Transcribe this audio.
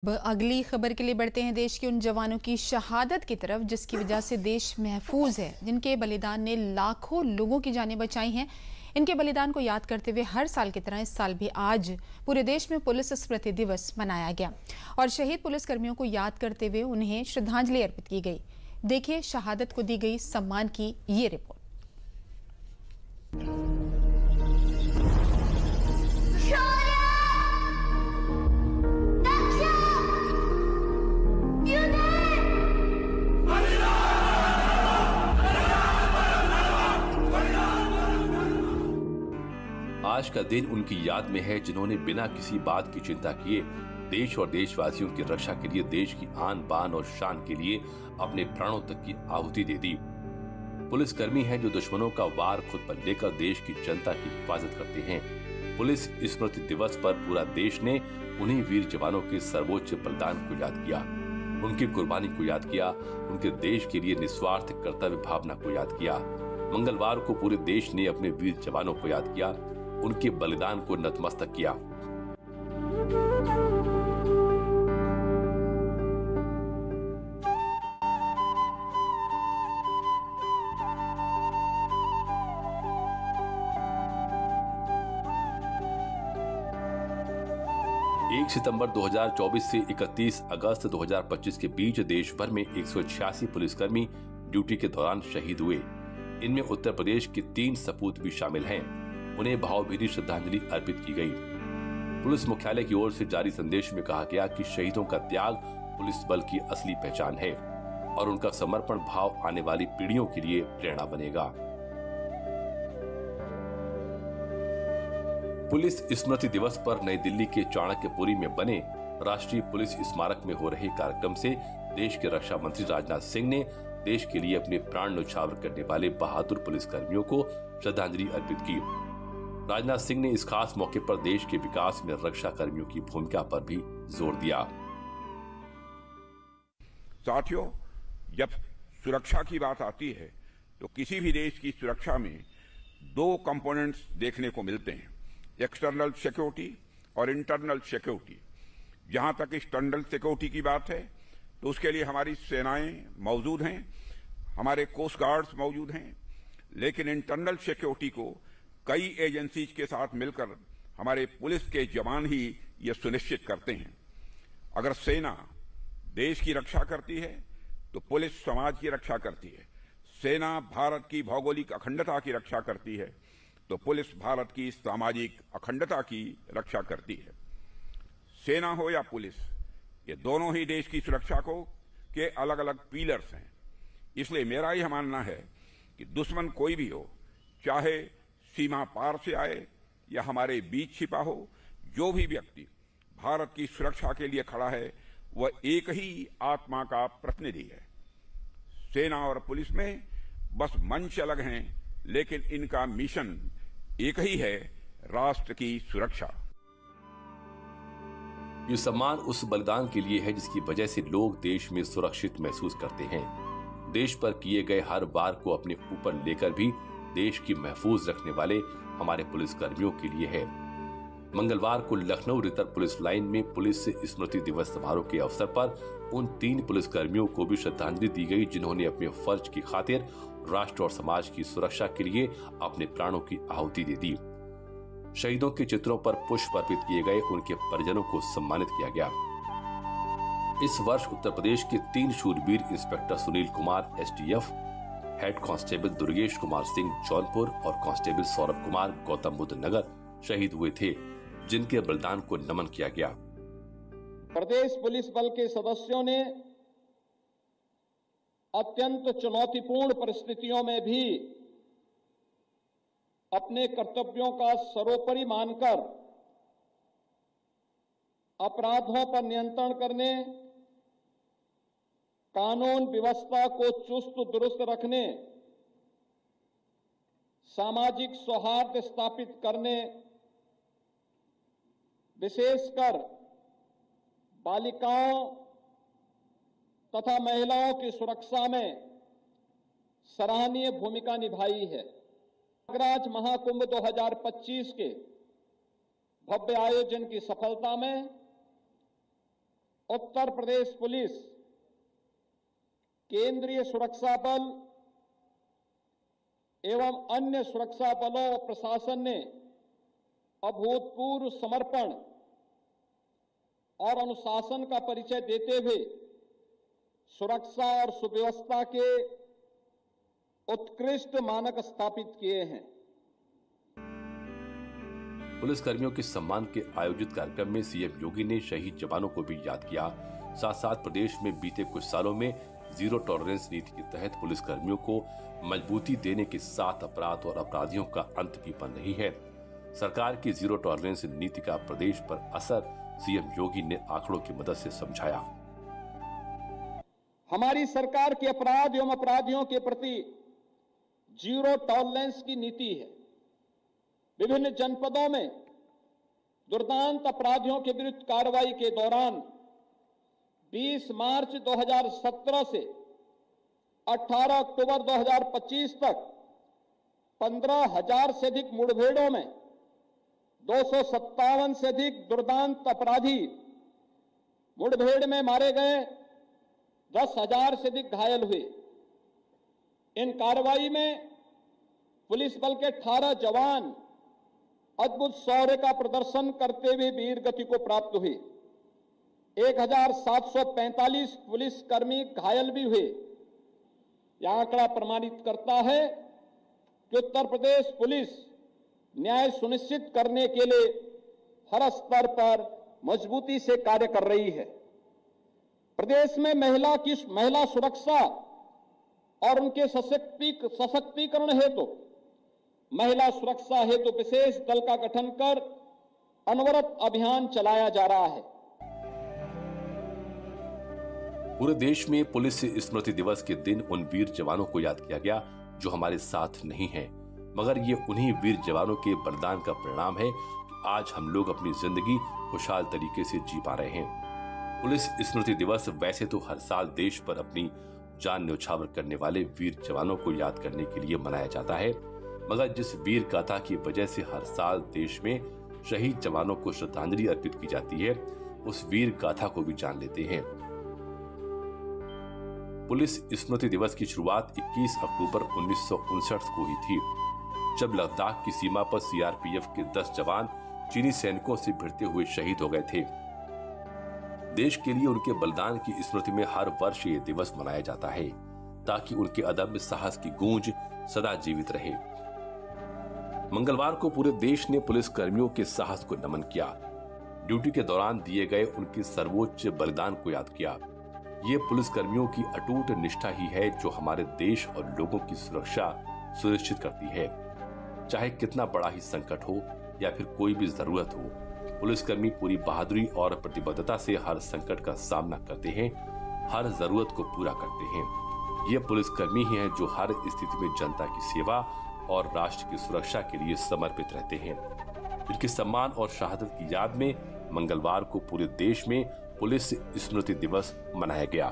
अगली खबर के लिए बढ़ते हैं देश के उन जवानों की शहादत की तरफ जिसकी वजह से देश महफूज है, जिनके बलिदान ने लाखों लोगों की जानें बचाई हैं। इनके बलिदान को याद करते हुए हर साल की तरह इस साल भी आज पूरे देश में पुलिस स्मृति दिवस मनाया गया और शहीद पुलिसकर्मियों को याद करते हुए उन्हें श्रद्धांजलि अर्पित की गई। देखिए शहादत को दी गई सम्मान की ये रिपोर्ट। आज का दिन उनकी याद में है जिन्होंने बिना किसी बात की चिंता किए देश और देशवासियों की रक्षा के लिए, देश की आन बान और शान के लिए अपने प्राणों तक की आहुति दे दी। पुलिसकर्मी हैं जो दुश्मनों का वार खुद पर लेकर देश की जनता की हिफाजत करते हैं। पुलिस स्मृति दिवस पर पूरा देश ने उन्हीं वीर जवानों के सर्वोच्च बलिदान को याद किया, उनकी कुर्बानी को याद किया, उनके देश के लिए निस्वार्थ कर्तव्य भावना को याद किया। मंगलवार को पूरे देश ने अपने वीर जवानों को याद किया, उनके बलिदान को नतमस्तक किया। सितंबर 2024 से 31 अगस्त 2025 के बीच देश भर में 186 पुलिसकर्मी ड्यूटी के दौरान शहीद हुए। इनमें उत्तर प्रदेश के 3 सपूत भी शामिल हैं। उन्हें भावभीनी श्रद्धांजलि अर्पित की गई। पुलिस मुख्यालय की ओर से जारी संदेश में कहा गया कि शहीदों का त्याग पुलिस बल की असली पहचान है और उनका समर्पण भाव आने वाली पीढ़ियों के लिए प्रेरणा बनेगा। पुलिस स्मृति दिवस पर नई दिल्ली के चाणक्यपुरी में बने राष्ट्रीय पुलिस स्मारक में हो रहे कार्यक्रम से देश के रक्षा मंत्री राजनाथ सिंह ने देश के लिए अपने प्राण न्यौछावर करने वाले बहादुर पुलिसकर्मियों को श्रद्धांजलि अर्पित की। राजनाथ सिंह ने इस खास मौके पर देश के विकास में रक्षा कर्मियों की भूमिका पर भी जोर दिया। साथियों, जब सुरक्षा की बात आती है तो किसी भी देश की सुरक्षा में 2 कंपोनेंट्स देखने को मिलते हैं, एक्सटर्नल सिक्योरिटी और इंटरनल सिक्योरिटी। जहां तक एक्सटर्नल सिक्योरिटी की बात है तो उसके लिए हमारी सेनाएं मौजूद हैं, हमारे कोस्ट गार्ड्स मौजूद हैं, लेकिन इंटरनल सिक्योरिटी को कई एजेंसीज के साथ मिलकर हमारे पुलिस के जवान ही ये सुनिश्चित करते हैं। अगर सेना देश की रक्षा करती है तो पुलिस समाज की रक्षा करती है। सेना भारत की भौगोलिक अखंडता की रक्षा करती है तो पुलिस भारत की सामाजिक अखंडता की रक्षा करती है। सेना हो या पुलिस, ये दोनों ही देश की सुरक्षा को के अलग अलग पिलर्स हैं। इसलिए मेरा यह मानना है कि दुश्मन कोई भी हो, चाहे सीमा पार से आए या हमारे बीच छिपा हो, जो भी व्यक्ति भारत की सुरक्षा के लिए खड़ा है वह एक ही आत्मा का प्रतिनिधि है। सेना और पुलिस में बस मंच अलग हैं, लेकिन इनका मिशन एक ही है, राष्ट्र की सुरक्षा। ये सम्मान उस बलिदान के लिए है जिसकी वजह से लोग देश में सुरक्षित महसूस करते हैं। देश पर किए गए हर वार को अपने ऊपर लेकर भी देश की महफूज रखने वाले हमारे पुलिसकर्मियों के लिए है। मंगलवार को लखनऊ रितर पुलिस लाइन में पुलिस स्मृति दिवस समारोह के अवसर पर उन 3 पुलिसकर्मियों को भी श्रद्धांजलि दी गई जिन्होंने अपने फर्ज की खातिर राष्ट्र और समाज की सुरक्षा के लिए अपने प्राणों की आहुति दे दी। शहीदों के चित्रों पर पुष्प अर्पित किए गए, उनके परिजनों को सम्मानित किया गया। इस वर्ष उत्तर प्रदेश के 3 शूरवीर inspector Sunil Kumar STF, head constable Durgesh Kumar Singh Jaunpur और कांस्टेबल सौरभ कुमार गौतम बुद्ध नगर शहीद हुए थे, जिनके बलिदान को नमन किया गया। प्रदेश पुलिस बल के सदस्यों ने अत्यंत चुनौतीपूर्ण परिस्थितियों में भी अपने कर्तव्यों का सर्वोपरि मानकर अपराधों पर नियंत्रण करने, कानून व्यवस्था को चुस्त दुरुस्त रखने, सामाजिक सौहार्द स्थापित करने, विशेषकर बालिकाओं तथा महिलाओं की सुरक्षा में सराहनीय भूमिका निभाई है। प्रयागराज महाकुंभ 2025 के भव्य आयोजन की सफलता में उत्तर प्रदेश पुलिस, केंद्रीय सुरक्षा बल एवं अन्य सुरक्षा बलों और प्रशासन ने अभूतपूर्व समर्पण और अनुशासन का परिचय देते हुए सुरक्षा और सुव्यवस्था के उत्कृष्ट मानक स्थापित किए हैं। पुलिस कर्मियों के सम्मान के आयोजित कार्यक्रम में सीएम योगी ने शहीद जवानों को भी याद किया। साथ साथ प्रदेश में बीते कुछ सालों में जीरो टॉलरेंस नीति के तहत पुलिस कर्मियों को मजबूती देने के साथ अपराध और अपराधियों का अंत भी बन रही है। सरकार की जीरो टॉलरेंस नीति का प्रदेश पर असर सीएम योगी ने आंकड़ों की मदद से समझाया। हमारी सरकार की अपराध एवं अपराधियों के प्रति जीरो टॉलरेंस की नीति है। विभिन्न जनपदों में दुर्दांत अपराधियों के विरुद्ध कार्रवाई के दौरान 20 मार्च 2017 से 18 अक्टूबर 2025 तक 15,000 से अधिक मुठभेड़ों में 257 से अधिक दुर्दांत अपराधी मुठभेड़ में मारे गए, 10,000 से अधिक घायल हुए। इन कार्रवाई में पुलिस बल के 18 जवान अद्भुत शौर्य का प्रदर्शन करते हुए वीर गति को प्राप्त हुए। 1745 पुलिसकर्मी घायल भी हुए। यह आंकड़ा प्रमाणित करता है कि उत्तर प्रदेश पुलिस न्याय सुनिश्चित करने के लिए हर स्तर पर मजबूती से कार्य कर रही है। प्रदेश में महिला सुरक्षा और उनके सशक्तिकरण हेतु महिला सुरक्षा हेतु विशेष दल का गठन कर अनवरत अभियान चलाया जा रहा है। पूरे देश में पुलिस स्मृति दिवस के दिन उन वीर जवानों को याद किया गया जो हमारे साथ नहीं हैं, मगर ये उन्हीं वीर जवानों के बलिदान का परिणाम है कि आज हम लोग अपनी जिंदगी खुशहाल तरीके से जी पा रहे हैं। पुलिस स्मृति दिवस वैसे तो हर साल देश पर अपनी जान न्यौछावर करने वाले वीर जवानों को याद करने के लिए मनाया जाता है, मगर जिस वीर गाथा की वजह से हर साल देश में शहीद जवानों को श्रद्धांजलि अर्पित की जाती है, उस वीर गाथा को भी जान लेते हैं। पुलिस स्मृति दिवस की शुरुआत 21 अक्टूबर 1959 को हुई थी, जब लद्दाख की सीमा पर सीआरपीएफ के 10 जवान चीनी सैनिकों से भिड़ते हुए शहीद हो गए थे। देश के लिए उनके बलिदान की स्मृति में हर वर्ष ये दिवस मनाया जाता है ताकि उनके अदम्य साहस की गूंज सदा जीवित रहे। मंगलवार को पूरे देश ने पुलिस कर्मियों के साहस को नमन किया, ड्यूटी के दौरान दिए गए उनके सर्वोच्च बलिदान को याद किया। ये पुलिस कर्मियों की अटूट निष्ठा ही है जो हमारे देश और लोगों की सुरक्षा सुनिश्चित करती है। चाहे कितना बड़ा ही संकट हो या फिर कोई भी जरूरत हो, पुलिसकर्मी पूरी बहादुरी और प्रतिबद्धता से हर संकट का सामना करते हैं, हर जरूरत को पूरा करते हैं। ये पुलिसकर्मी ही हैं जो हर स्थिति में जनता की सेवा और राष्ट्र की सुरक्षा के लिए समर्पित रहते हैं। इनके सम्मान और शहादत की याद में मंगलवार को पूरे देश में पुलिस स्मृति दिवस मनाया गया।